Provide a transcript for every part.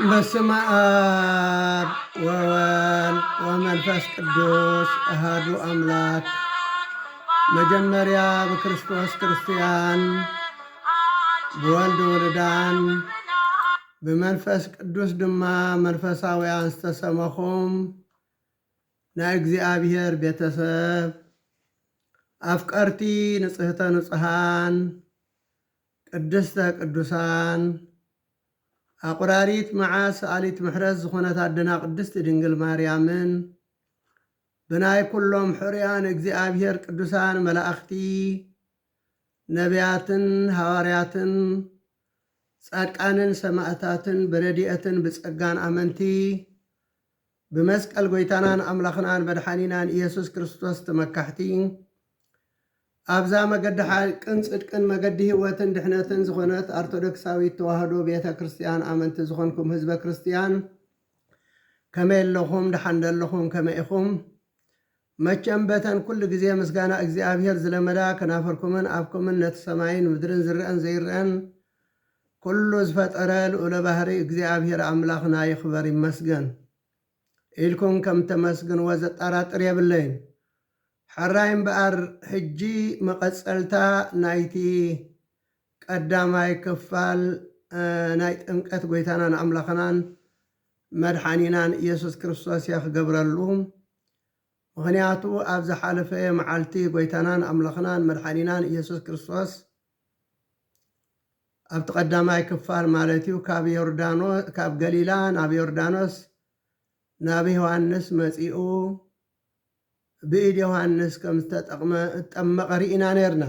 በስመ አብ ወወልድ ወመንፈስ ቅዱስ አሐዱ አምላክ። መጀመሪያ በክርስቶስ ክርስቲያን ብወልድ ወልዳን ብመንፈስ ቅዱስ ድማ መንፈሳውያን ዝተሰመኹም ናይ እግዚአብሔር ቤተሰብ አፍቀርቲ ንጽሕተ ንጹሓን ቅድስተ ቅዱሳን አቁራሪት መዓስ አሊት ምሕረት ዝኾነት አድና ቅድስት ድንግል ማርያምን ብናይ ኩሎም ሕርያን እግዚአብሔር ቅዱሳን መላእኽቲ ነቢያትን ሐዋርያትን ጻድቃንን ሰማዕታትን በረድኤትን ብጸጋን አመንቲ ብመስቀል ጎይታናን አምላኽናን መድኃኒናን ኢየሱስ ክርስቶስ ተመካሕቲ አብዛ መገዲ ሓቅን ጽድቅን መገዲ ህይወትን ድሕነትን ዝኾነት ኦርቶዶክሳዊት ተዋህዶ ቤተ ክርስቲያን አመንቲ ዝኾንኩም ህዝበ ክርስቲያን ከመይ ኣለኹም? ድሓን ኣለኹም? ከመይ ኢኹም? መቸም በተን ኩሉ ግዜ ምስጋና እግዚአብሔር ዝለመዳ ከናፈርኩምን አብኩምን ነቲ ሰማይን ምድርን ዝርአን ዘይርአን ኩሉ ዝፈጠረ ልዑለ ባህሪ እግዚአብሔር አምላኽና ይኽበር ይመስገን ኢልኩም ከም ተመስግንዎ ዘጠራጥር የብለይን። ሕራይ እምበኣር ሕጂ መቐፀልታ ናይቲ ቀዳማይ ክፋል ናይ ጥምቀት ጎይታናን አምላኽናን መድሓኒናን ኢየሱስ ክርስቶስ ክገብረሉ ምክንያቱ ኣብ ዝሓለፈ መዓልቲ ጎይታናን አምላኽናን መድሓኒናን ኢየሱስ ክርስቶስ ኣብቲ ቀዳማይ ክፋል ማለት እዩ ካብ ገሊላ ናብ ዮርዳኖስ ናብ ዮሃንስ መጺኡ ብኢድ ዮሃንስ ከም ዝተጠመቐ ርኢና ነርና።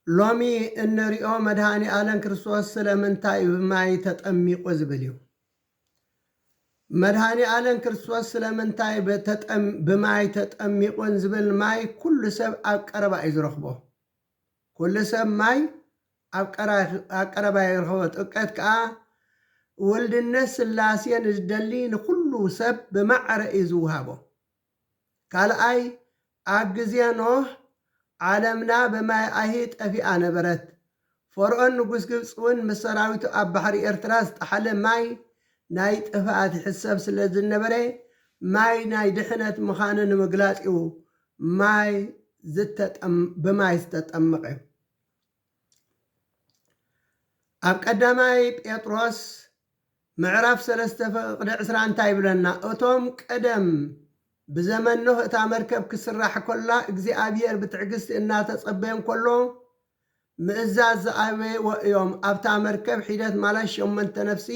ሎሚ እንሪኦ መድኃኒ ዓለም ክርስቶስ ስለምንታይ ብማይ ተጠሚቁ ዝብል እዩ። መድኃኒ ዓለም ክርስቶስ ስለምንታይ ብማይ ተጠሚቁን ዝብል ማይ ኩሉ ሰብ ኣብ ቀረባ እዩ ዝረኽቦ። ኩሉ ሰብ ማይ ኣብ ቀረባ ይረኽቦ። ጥምቀት ከዓ ወልድነት ስላሴ ንዝደሊ ንኩሉ ሰብ ብማዕረ እዩ ዝውሃቦ። ካልኣይ ኣብ ግዜ ኖህ ዓለምና ብማይ ኣይሂ ጠፊኣ ነበረት። ፈርዖን ንጉስ ግብፂ እውን ምስ ሰራዊቱ ኣብ ባሕሪ ኤርትራ ዝተሓለ ማይ ናይ ጥፍኣት ይሕሰብ ስለ ዝነበረ ማይ ናይ ድሕነት ምዃኑ ንምግላፅ እዩ ብማይ ዝተጠመቐ እዩ። ኣብ ቀዳማይ ጴጥሮስ ምዕራፍ 3:20 እንታይ ይብለና? እቶም ቀደም ብዘመን ኖህ እታ መርከብ ክስራሕ ኮላ እግዚአብሔር ብትዕግስቲ እናተጸበየን ኮሎ ምእዛዝ ዝኣበይዎ እዮም። ኣብታ መርከብ ሒደት ማለት 8 ነፍሲ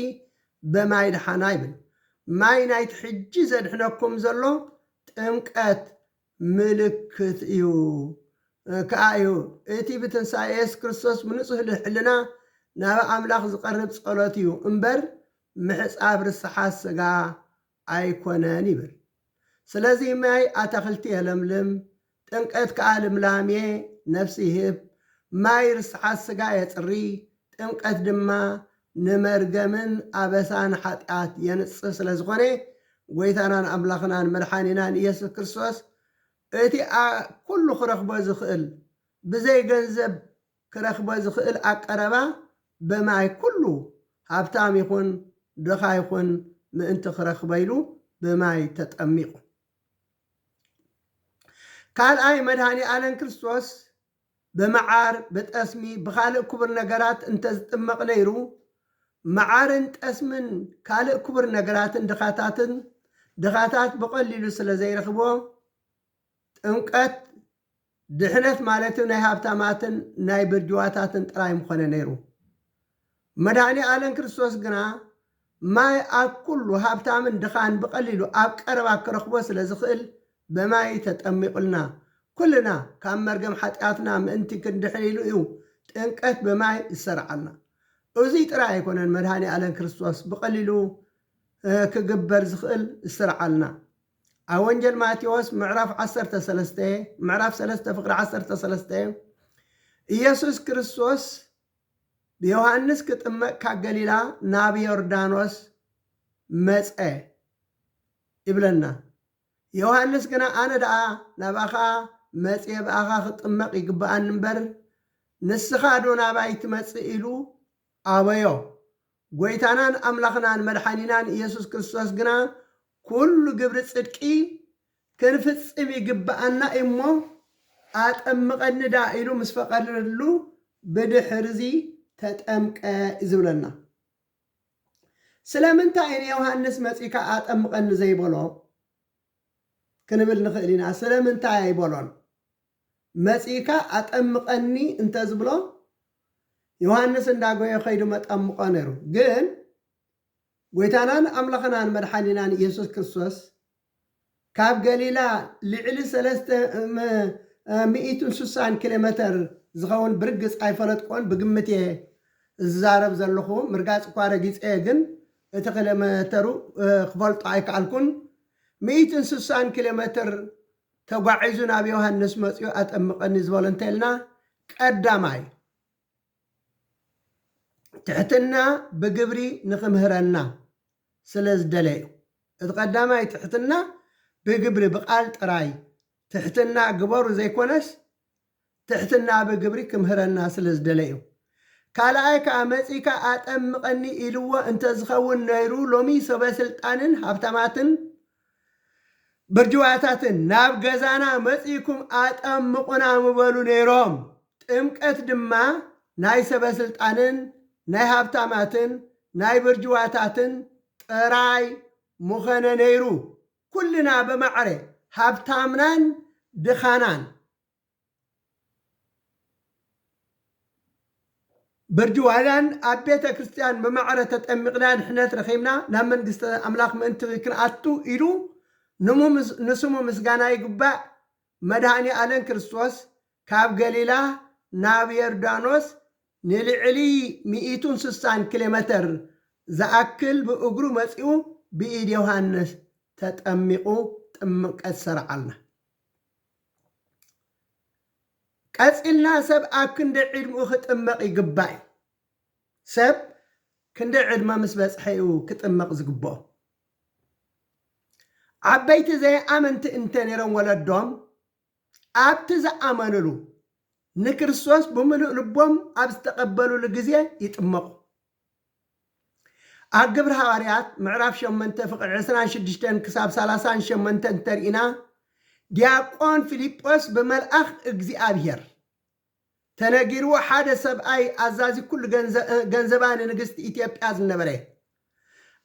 በማይ ድሓና ይብል። ማይ ናይቲ ሕጂ ዘድሕነኩም ዘሎ ጥምቀት ምልክት እዩ ከዓ እዩ። እቲ ብትንሣኤ ኢየሱስ ክርስቶስ ብንጹህ ልሕልና ናብ ኣምላኽ ዝቐርብ ጸሎት እዩ እምበር ምሕፃብ ርስሓት ሥጋ ኣይኮነን ይብል። ስለዚ ማይ ኣታኽልቲ የለምልም፣ ጥምቀት ከዓ ልምላሜ ነፍሲ ይህብ፣ ማይ ርስሓት ሥጋ የጽሪ፣ ጥምቀት ድማ ንመርገምን ኣበሳን ሓጢኣት የንጽህ ስለ ዝኾነ ጎይታናን ኣምላኽናን መድሓኒናን ኢየሱስ ክርስቶስ እቲ ኩሉ ክረኽቦ ዝኽእል ብዘይ ገንዘብ ክረኽቦ ዝኽእል ኣቀረባ በማይ ኩሉ ሃብታም ይኹን ድኻ ይኹን ምእንቲ ክረኽበ ኢሉ ብማይ ተጠሚቑ። ካልኣይ መድኃኒ ዓለም ክርስቶስ ብመዓር ብጠስሚ ብካልእ ክቡር ነገራት እንተዝጥመቕ ነይሩ መዓርን ጠስምን ካልእ ክቡር ነገራትን ድኻታትን ድኻታት ብቐሊሉ ስለ ዘይረኽቦ ጥምቀት ድሕነት ማለት ናይ ሃብታማትን ናይ ብርጅዋታትን ጥራይ ምኾነ ነይሩ። መድኃኒ ዓለም ክርስቶስ ግና ማይ ኣብ ኩሉ ሃብታምን ድኻን ብቐሊሉ ኣብ ቀረባ ክረኽቦ ስለ ዝኽእል ብማይ ተጠሚቁልና ኩልና ካብ መርገም ሓጢአትና ምእንቲ ክንድሕን ኢሉ እዩ ጥምቀት ብማይ ዝሰርዓልና። እዙይ ጥራይ ኣይኮነን መድኃኒ ዓለም ክርስቶስ ብቐሊሉ ክግበር ዝኽእል ዝሰርዓልና። ኣብ ወንጀል ማቴዎስ ምዕራፍ 13 ምዕራፍ 3 ፍቅሪ 13 ኢየሱስ ክርስቶስ ብዮሐንስ ክጥመቕ ካብ ገሊላ ናብ ዮርዳኖስ መፀ ይብለና። ዮሐንስ ግና ኣነ ደኣ ናባኻ መፀ ብኣኻ ክጥመቕ ይግብኣን እምበር ንስኻ ዶ ናባይ ትመፅእ ኢሉ ኣበዮ። ጎይታናን ኣምላኽናን መድሓኒናን ኢየሱስ ክርስቶስ ግና ኩሉ ግብሪ ጽድቂ ክንፍጽም ይግብኣና እሞ ኣጠምቐኒ ዳ ኢሉ ምስ ፈቐደሉ ብድሕርዚ ተጠምቀ ዝብለና። ስለምንታይ እኔ ዮሐንስ መፂካ ኣጠምቐኒ ዘይበሎ ክንብል ንኽእል ኢና። ስለምንታይ ኣይበሎን? መፂካ ኣጠምቐኒ እንተዝብሎ ዮሐንስ እንዳጎየ ኸይዱ መጠምቆ ነይሩ። ግን ጎይታናን ኣምላኽናን መድሓኒናን ኢየሱስ ክርስቶስ ካብ ገሊላ ልዕሊ 360 ኪሎ ሜትር ዝኸውን ብርግፅ ኣይፈለጥኮን ብግምት እየ ዝዛረብ ዘለኹ። ምርጋፅ እኳ ረጊፀ ግን እቲ ኪሎ ሜትሩ ክፈልጦ ኣይከኣልኩን። 160 ኪሎ ሜትር ተጓዒዙ ናብ ዮሐንስ መፅኡ ኣጠምቐኒ ዝበሎ እንተልና ቀዳማይ ትሕትና ብግብሪ ንኽምህረና ስለ ዝደለዩ። እቲ ቀዳማይ ትሕትና ብግብሪ ብቓል ጥራይ ትሕትና ግበሩ ዘይኮነስ ትሕትና ብግብሪ ክምህረና ስለ ዝደለዩ። ካልኣይ ከዓ መፂካ ኣጠምቐኒ ኢልዎ እንተዝኸውን ነይሩ ሎሚ ሰበስልጣንን ሃብታማትን ብርጅዋታትን ናብ ገዛና መፂኩም ኣጠምቁና ምበሉ ነይሮም። ጥምቀት ድማ ናይ ሰበስልጣንን ናይ ሃብታማትን ናይ ብርጅዋታትን ጥራይ ምኾነ ነይሩ። ኩልና ብማዕረ ሃብታምናን ድኻናን ብርጅዋናን ኣብ ቤተ ክርስቲያን ብማዕረ ተጠሚቕና ድሕነት ረኺብና ናብ መንግስቲ ኣምላኽ ምእንቲ ክንኣቱ ኢሉ ንስሙ ምስጋና ይግባእ። መድኃኒ ዓለም ክርስቶስ ካብ ገሊላ ናብ ዮርዳኖስ ንልዕሊ 160 ኪሎ ሜትር ዝኣክል ብእግሩ መፂኡ ብኢድ ዮሐንስ ተጠሚቑ ጥምቀት ሰርዓልና። ቀፂልና ሰብ ኣብ ክንደ ዕድምኡ ክጥመቕ ይግባእ። ሰብ ክንደ ዕድመ ምስ በፅሐኡ ክጥመቕ ዝግብኦ። ዓበይቲ ዘይኣመንቲ እንተ ነይሮም ወለዶም ኣብቲ ዝኣመንሉ ንክርስቶስ ብምሉእ ልቦም ኣብ ዝተቐበሉሉ ግዜ ይጥመቑ። ኣብ ግብሪ ሃዋርያት ምዕራፍ 8 ፍቅሪ 26 ክሳብ 38 እንተሪኢና ዲያቆን ፊልጶስ ብመልኣኽ እግዚኣብሔር ተነጊርዎ ሓደ ሰብኣይ ኣዛዚ ኩሉ ገንዘባ ንንግስቲ ኢትዮጵያ ዝነበረ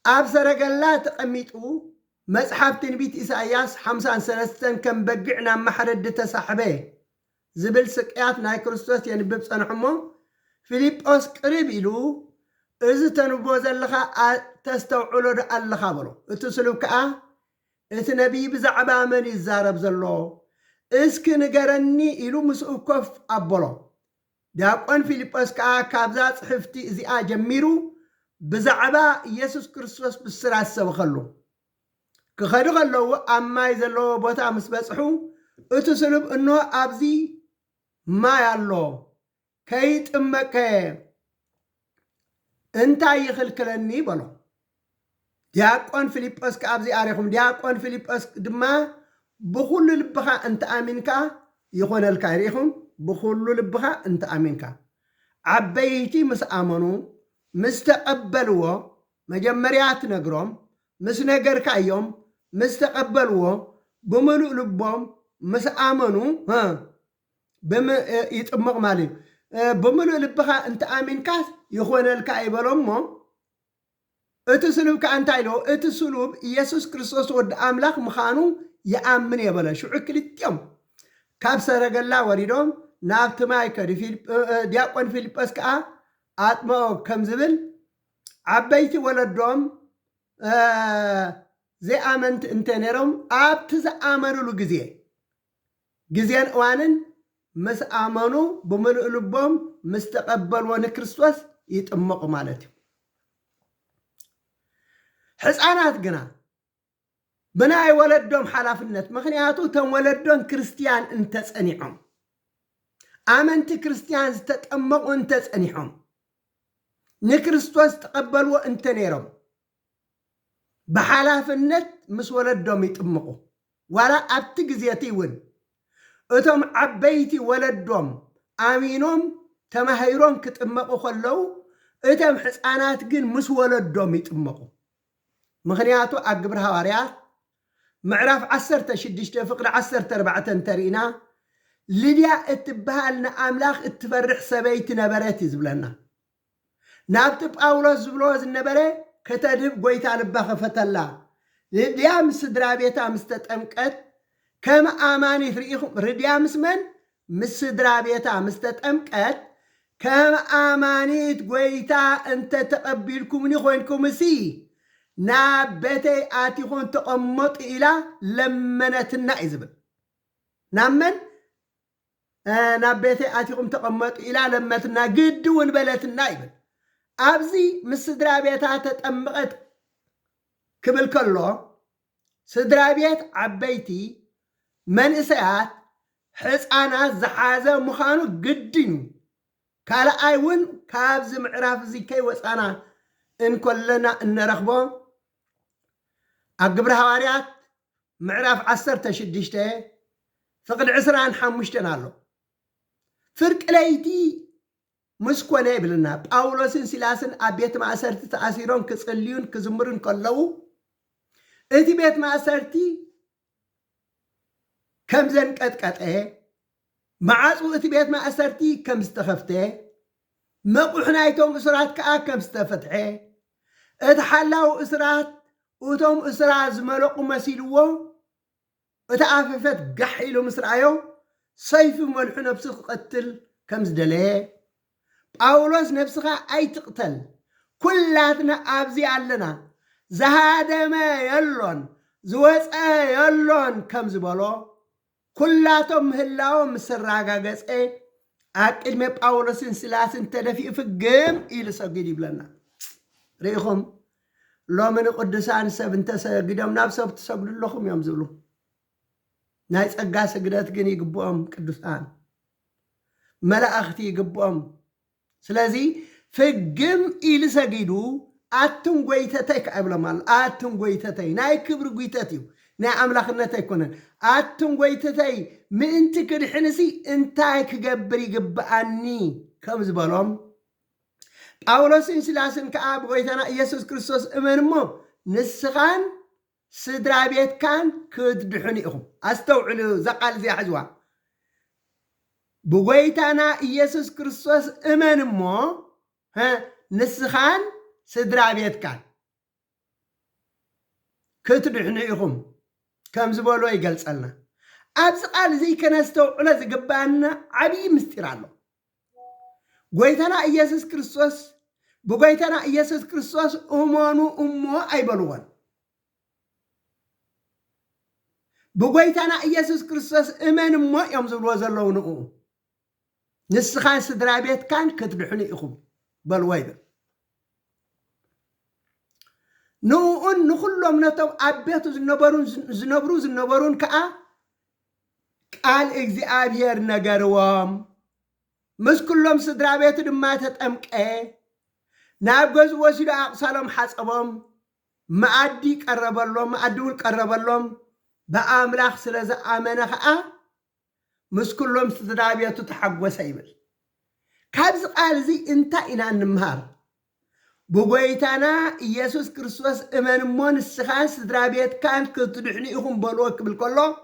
ኣብ ሰረገላ ተቐሚጡ መጽሓፍ ትንቢት ኢሳይያስ 53 ከም በጊዕ ናብ ማሕረድ ተሳሕበ ዝብል ስቅያት ናይ ክርስቶስ የንብብ ጸንሖሞ ፊልጶስ ቅርብ ኢሉ እዚ ተንቦ ዘለኻ ተስተውዕሎ ዶ ኣለኻ በሎ። እቲ ስሉብ ከዓ እቲ ነቢይ ብዛዕባ መን ይዛረብ ዘሎ እስኪ ንገረኒ ኢሉ ምስኡ ኮፍ ኣበሎ። ዲያቆን ፊልጶስ ከዓ ካብዛ ጽሕፍቲ እዚኣ ጀሚሩ ብዛዕባ ኢየሱስ ክርስቶስ ብስራት ሰብኸሉ። ክኸዱ ከለዉ ኣብ ማይ ዘለዎ ቦታ ምስ በጽሑ እቲ ስሉብ እንሆ ኣብዚ ማይ ኣሎ ከይጥመቀ እንታይ ይኽልክለኒ በሎ። ዲያቆን ፊልጶስ ከኣብዚ ኣሪኹም ዲያቆን ፊልጶስ ድማ ብኩሉ ልብኻ እንተኣሚንካ ይኾነልካ። ይሪኢኹም ብኩሉ ልብኻ እንተኣሚንካ። ዓበይቲ ምስ ኣመኑ ምስ ተቐበልዎ መጀመርያ ትነግሮም ምስ ነገርካ እዮም ምስ ተቐበልዎ ብምሉእ ልቦም ምስ ኣመኑ ይጥምቕ ማለት እዩ። ብምሉእ ልብኻ እንተኣሚንካ ይኾነልካ ይበሎም እሞ اتسلوب كأنتاي له اتسلوب يسوع كريستوس ود أملاك مخانو يأمن يبلا شو عكلتيم كابسر جلا وريدهم نافت مايكر في دياقون فيليبس كأ أتمو كم زبل عبيتي ولدهم زي آمنت انتنيرهم أبتز آمنوا له جزيان وانن مس آمنوا بملء لبهم مستقبل ون كريستوس يتأمق مالتي حسانات جنا بناي ولدهم حلافنت مخنياتو تم ولدهم كريستيان انت تسأنيهم آمنت كريستيان تتأمق انت تسأنيهم نكريستوس تقبلوا انت نيرهم بحلافنت مس ولدهم يتأمقوا ولا أبتق زيتيون اتم عبيتي ولدهم آمينهم تمهيرون كتأمقوا خلو اتم حسانات جن مس ولدهم يتأمقوا مخنياتو أقبر هواريات معرف 16 فقر 14 ترينا لديا اتبهالنا أملاخ اتفرح سبيت نبرات زبلنا نابتب أولوز زبلوز النبرة كتدب قويتا لباخ فتلا لديا مسدرا بيتا مستتأمكت كما آماني فريقهم رديا مسمن مسدرا بيتا مستتأمكت كما آمانيت قويتا انت تقبلكم نخوينكم سي نابتي آتيخون تقمط إلى لمنتنا إزبل نامن نابتي آتيخون تقمط إلى لمنتنا قد ونبلتنا إبل أبزي مسدرا بيتا تتأمقت كبل كله سدرا بيت عبيتي من إساءات حسانات زحازة مخانو قدين كالا آيون كابز معراف زي كي وسانا إن كلنا إن رخبو أقبر هواريات معراف 16 فقد عسران حمشتنا له فرق ليتي مسكوني بلنا باولوسن سلاسن أبيت ما أسرتي تأثيرون كسقليون كزمرون كلو إتي بيت ما أسرتي كم زن كتكت معاصو إتي بيت ما أسرتي كم استخفته مقحنايتهم إسرات كم استفتحه اتحلاو إسرات وتم إسرات زملقوا مسيلوه اتعاففت قحيلو مسرعيو صيف ملحو نفسه قتل كم زدليه باولوس نفسها أي تقتل كلاتنا أبزي علنا زهادما يلون زوسا يلون كم زبالو كلاتهم هلاو مسراقا قسئي أكيد ما باولوس سلاسن تدفي في الجيم إلى سجدي بلنا ريخم لو من قدسان سبنت سجدهم نفسه بتسجد لهم يوم زلو نايس أجاس سجدات جني يقبوهم قدسان ملأختي يقبوهم سلازي في الجيم إلى سجدو أتم قويتتك قبل مال أتم قويتتي ناي كبر قويتتيو ناي أملاخنا تكونن أتم قويتتي من أنت كده حنسي أنتاك جبري جبأني كم زبالهم باولوسين سلاسن كأب قويتنا يسوع كريستوس إمنمو نسخان سدرا بيت كان كدحنيهم أستوعلوا زقال زي حجوا بقويتنا يسوع كريستوس إمنمو نسخان سدرا بيت كان كتدحنيهم كم زبالو يقلص لنا أبز قال زي كنستوعلا زي قبانا عبي مستيرالو قويتنا يسوع كريستوس بقويتنا يسوع كريستوس أمانو أمو أيبلوان بقويتنا يسوع كريستوس إمان ما يمزل وزلو نقو نسخان سدرا بيت كان كتدحنيهم بالوايد نوون نخلهم نتو أبيتو زنبرون كأ قال إغزيابير نغروام مس كلهم سدرا بيت دما تطمقه نابغز وسيدا أقصالهم حصبهم معدي قربلهم بأملاخ سلازا آمنا خا مس كلهم سدرا بيت تحقوس يبل كابز قال زي انت إنا نمهار بقويتنا يسوع كريستوس إمن مون السخان سدرا بيت كان كتدحنيهم بلوك بالكله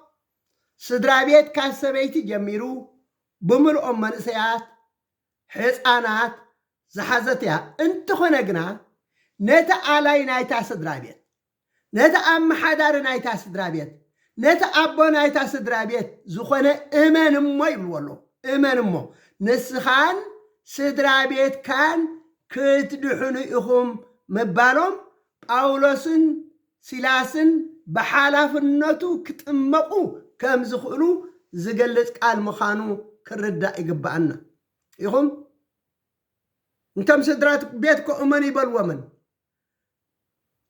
سدرا بيت كان سبيتي جميرو بملؤ منسيات حصانات زحزتها انت خنقنا نتا آلاي نايتا سدرابيت نتا أم حدار نايتا سدرابيت نتا أبو نايتا سدرابيت زخونة إمان مو يبلولو إمان مو نسخان سدرابيت كان كتدحنو إخوم مبالوم ጳውሎስን ሲላስን በሓላፍነቱ ክትእመቁ ከም ዝኽእሉ ዝገልጽ ቃል ምዃኑ ክርዳእ ይግባአና ኢኹም እንተም ስድራት ቤት ኮእመን ይበልዎምን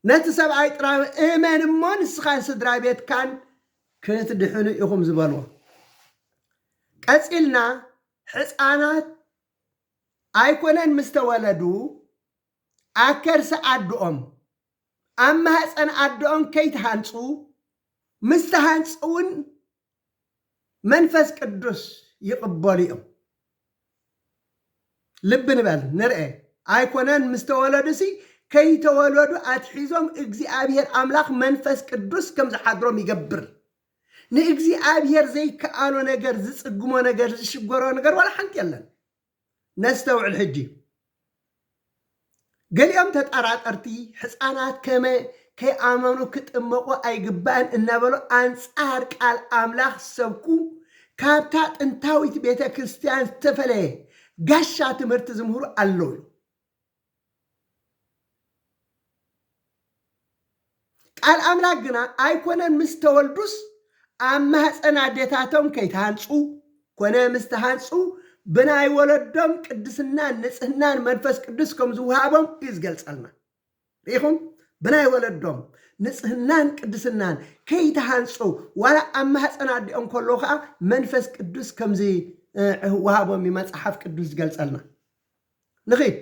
ነቲ ሰብኣይ ጥራይ እመን እሞ ንስኻን ስድራ ቤትካን ክትድሕኑ ኢኹም ዝበልዎ ቀፂልና ሕፃናት ኣይኮነን ምስ ተወለዱ ኣከርሰ ኣድኦም ኣብ ማህፀን ኣድኦም ከይተሃንፁ ምስ ተሃንፅውን መንፈስ ቅዱስ ይቕበሉ እዮም ልብ ንበል ንርአ ኣይኮነን ምስ ተወለዱሲ ከይተወለዱ ኣትሒዞም እግዚኣብሔር ኣምላኽ መንፈስ ቅዱስ ከም ዝሓድሮም ይገብር ንእግዚኣብሔር ዘይከኣሎ ነገር ዝፅግሞ ነገር ዝሽገሮ ነገር ወላ ሓንቲ የለን ነስተውዕል ሕጂ ገሊኦም ተጠራጠርቲ ሕፃናት ከይኣመኑ ክጥመቁ ኣይግባእን እናበሉ ኣንጻር ቃል ኣምላኽ ሰብኩ ካብታ ጥንታዊት ቤተ ክርስቲያን ዝተፈለየ ጋሻ ትምህርቲ ዝምህሩ ኣለዉ ቃል ኣምላኽ ግና ኣይኮነን ምስ ተወልዱስ ኣብ ማህፀን ኣዴታቶም ከይተሃንፁ ኮነ ምስ ተሃንፁ ብናይ ወለዶም ቅድስናን ንጽህናን መንፈስ ቅዱስ ከም ዝውሃቦም እዩ ዝገልጸልና ሪኢኹም ብናይ ወለዶም ንጽህናን ቅድስናን ከይተሃንፁ ዋላ ኣብ ማህፀን ኣዲኦም ከሎ ከዓ መንፈስ ቅዱስ ከም ዝውሃቦም መጽሓፍ ቅዱስ ዝገልጸልና ንኺድ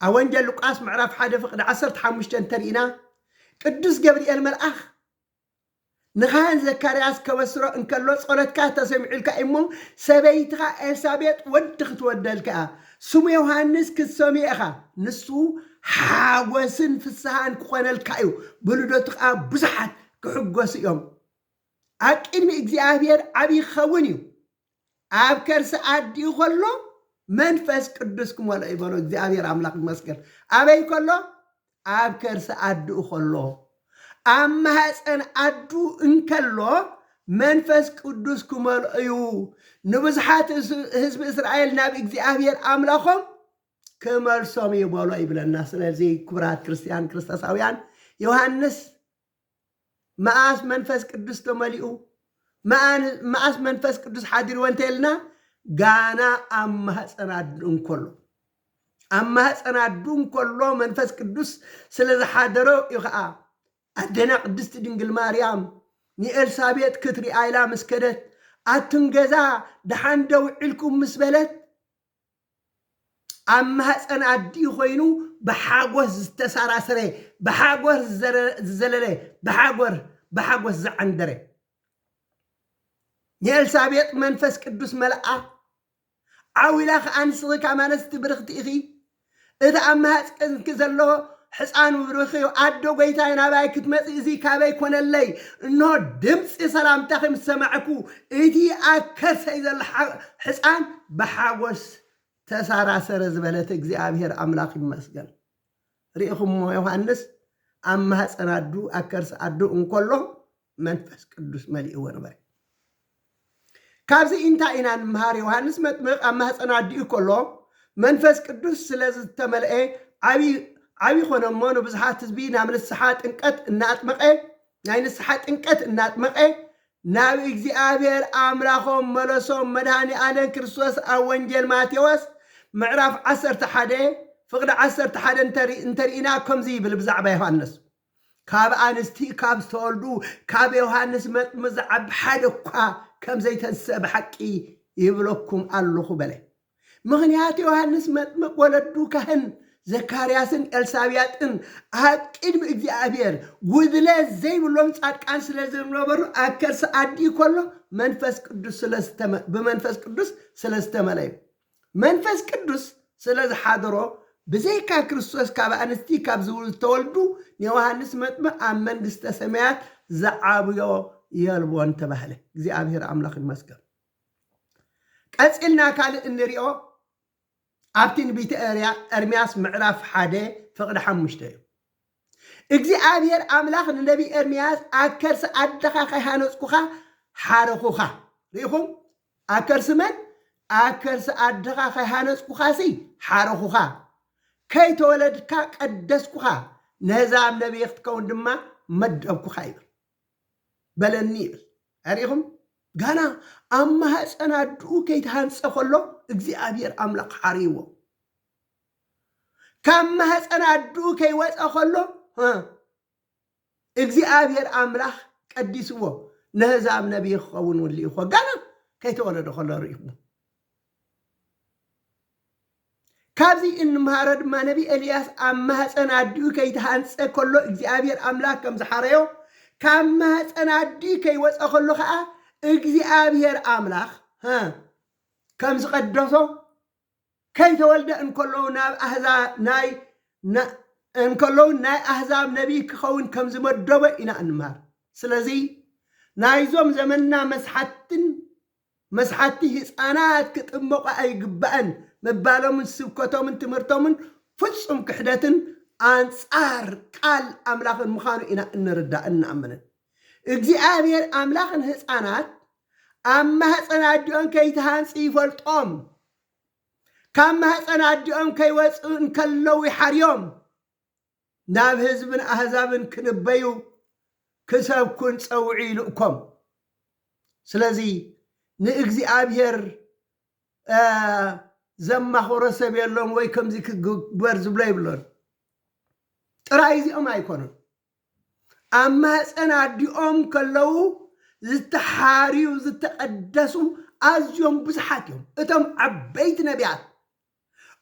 ኣብ ወንጌል ሉቃስ ምዕራፍ 1 ፍቅዲ 15 ተሪኢና ቅዱስ ገብርኤል መልኣኽ ንኻን ዘካርያስ ከበስሮ እንከሎ ጸሎትካ ተሰሚዑልካ እሞ ሰበይትኻ ኤልሳቤጥ ወዲ ክትወደልካ ስሙ ዮሃንስ ክትሰሚዕኻ ንሱ ሓጎስን ፍስሓን ክኾነልካ እዩ ብልደቱ ከዓ ብዙሓት ክሕጎሱ እዮም ኣብ ቅድሚ እግዚኣብሔር ዓብዪ ክኸውን እዩ ኣብ ከርሲ ኣዲኡ ከሎ መንፈስ ቅዱስ ክመልኦ ይበሎ እግዚኣብሔር ኣምላኽ ይመስገን ኣበይ ከሎ ኣብ ከርሲ ኣዲኡ ከሎ ኣብ ማህፀን ኣዱ እንከሎ መንፈስ ቅዱስ ክመልኦ እዩ ንብዙሓት ህዝቢ እስራኤል ናብ እግዚኣብሔር ኣምላኾም ክመልሶም ይበሎ ይብለና ስለዚ ክቡራት ክርስቲያን ክርስቶሳውያን ዮሃንስ መዓስ መንፈስ ቅዱስ ተመሊኡ መዓስ መንፈስ ቅዱስ ሓዲርዎ እንተይልና ጋና ኣብ ማህፀን ኣዱ እንከሎ ኣብ ማህፀን ኣዱ እንከሎ መንፈስ ቅዱስ ስለ ዝሓደሮ እዩ ከዓ ኣደና ቅድስቲ ድንግል ማርያም ንኤልሳቤጥ ክትሪኣ ኢላ ምስ ከደት ኣቱን ገዛ ደሓን ደው ዒልኩም ምስ በለት ኣብ ማህፀን ኣዲኡ ኮይኑ ብሓጎስ ዝተሳራሰረ ብሓጎስ ዝዘለለ ብሓጎስ ዝዓንደረ ንኤልሳቤጥ መንፈስ ቅዱስ መልኣ ዓዊላ ከዓ ንስኺ ካማነስቲ ብርኽቲ ኢኺ እቲ ኣብ ማህፀንኪ ዘሎ ሕፃን ብርኺዮ ኣዶ ጎይታይ ናባይ ክትመፅእ እዚ ካበይ ኮነለይ እንሆ ድምፂ ሰላምታ ከም ሰማዕኩ እቲ ኣብ ከርሰይ ዘሎ ሕፃን ብሓጎስ ተሳራሰረ ዝበለት እግዚኣብሔር ኣምላኽ ይመስገን ሪኢኹሞ ዮሃንስ ኣብ ማህፀን ኣዱ ኣብ ከርሲ ኣዱ እንከሎ መንፈስ ቅዱስ መሊእዎ ነበረ ካብዚ እንታይ ኢና ንምሃር ዮሃንስ መጥምቕ ኣብ ማህፀን ኣዲኡ ከሎ መንፈስ ቅዱስ ስለ ዝተመልአ ዓብዪ ኾነ እሞ ንብዙሓት ህዝቢ ናብ ንስሓ ጥምቀት እናጥመቐ ናይ ንስሓ ጥምቀት እናጥመቐ ናብ እግዚኣብሔር ኣምላኾም መለሶም መድሃኒ ዓለም ክርስቶስ ኣብ ወንጌል ማቴዎስ ምዕራፍ 11 ፍቅዲ 11 እንተሪኢና ከምዚ ይብል ብዛዕባ ዮሃንስ ካብ ኣንስቲ ካብ ዝተወልዱ ካብ ዮሃንስ መጥምቕ ዝዓቢ ሓደ እኳ ከም ዘይተንስአ ብሓቂ ይብለኩም ኣለኹ በለ ምኽንያት ዮሃንስ መጥምቕ ወለዱ ካህን ዘካርያስን ኤልሳቤጥን ኣብ ቅድሚ እግዚኣብሔር ጉድለ ዘይብሎም ጻድቃን ስለ ዝነበሩ ኣብ ከርሲ ኣዲኡ ከሎ ብመንፈስ ቅዱስ ስለ ዝተመልአ መንፈስ ቅዱስ ስለ ዝሓደሮ ብዘይካ ክርስቶስ ካብ ኣንስቲ ካብ ዝተወልዱ ንዮሃንስ መጥምቕ ኣብ መንግስተ ሰማያት ዝዓብዮ የልቦን ተባህለ እግዚኣብሔር ኣምላኽ ይመስገን ቀፂልና ካልእ እንሪኦ ኣብቲ ንቢተ ኤርምያስ ምዕራፍ 1 فقد حمشته እግዚአብሔር አምላኽ ንነቢ ኤርምያስ አከርስ አደኻ ከሃነጽኩኻ ሓረኹኻ ሪኢኹም አከርስ መን አከርስ አደኻ ከሃነጽኩኻሲ ሓረኹኻ ከይተወለድካ ቀደስኩኻ ነዛብ ነቢይ ክትከውን ድማ መደብኩኻ ይብል በለኒ ይብል ሪኢኹም ጋና ኣብ ማህፀን ኣድኡ ከይተሃንፀ ከሎ እግዚአብሔር አምላኽ ሓሪዎ ካብ ማህፀን ኣድኡ ከይወፀ ከሎ እግዚአብሔር አምላኽ ቀዲስዎ ነህዛብ ነቢይ ክኸውን ወልኢኹ ጋና ከይተወለደ ከሎ ርኢኹ ካብዚ እንምሃሮ ድማ ነቢ ኤልያስ ኣብ ማህፀን ኣድኡ ከይተሃንፀ ከሎ እግዚአብሔር አምላኽ ከም ዝሓረዮ ካብ ማህፀን ኣድኡ ከይወፀ ከሎ ከዓ እግዚአብሔር አምላኽ ከም ዝቀደሶ ከይተወልደ እንከለዉ ናብ ኣህዛብ ናይ ኣህዛብ ነቢይ ክኸውን ከም ዝመደበ ኢና እንምሃር ስለዚ ናይዞም ዘመንና መስሓቲ ህፃናት ክጥመቑ ኣይግባአን ምባሎምን ስብከቶምን ትምህርቶምን ፍጹም ክሕደትን አንጻር ቃል አምላኽን ምዃኑ ኢና እንርዳእ እንኣምንን እግዚአብሔር አምላኽን ህፃናት ኣብ ማህፀን ኣዲኦም ከይተሃንፂ ይፈልጦም ካብ ማህፀን ኣዲኦም ከይወፅኡ እንከለዉ ይሓርዮም ናብ ህዝብን ኣህዛብን ክንበዩ ክሰብኩን ፀውዒ ይልእኮም ስለዚ ንእግዚአብሔር ዘማኽሮ ሰብ የሎም ወይ ከምዚ ክግበር ዝብሎ ይብሎን ጥራይ እዚኦም ኣይኮኑን ኣብ ማህፀን ኣዲኦም ከለዉ ዝተሓርዩ ዝተቀደሱ ኣዝዮም ብዙሓት እዮም እቶም ዓበይቲ ነቢያት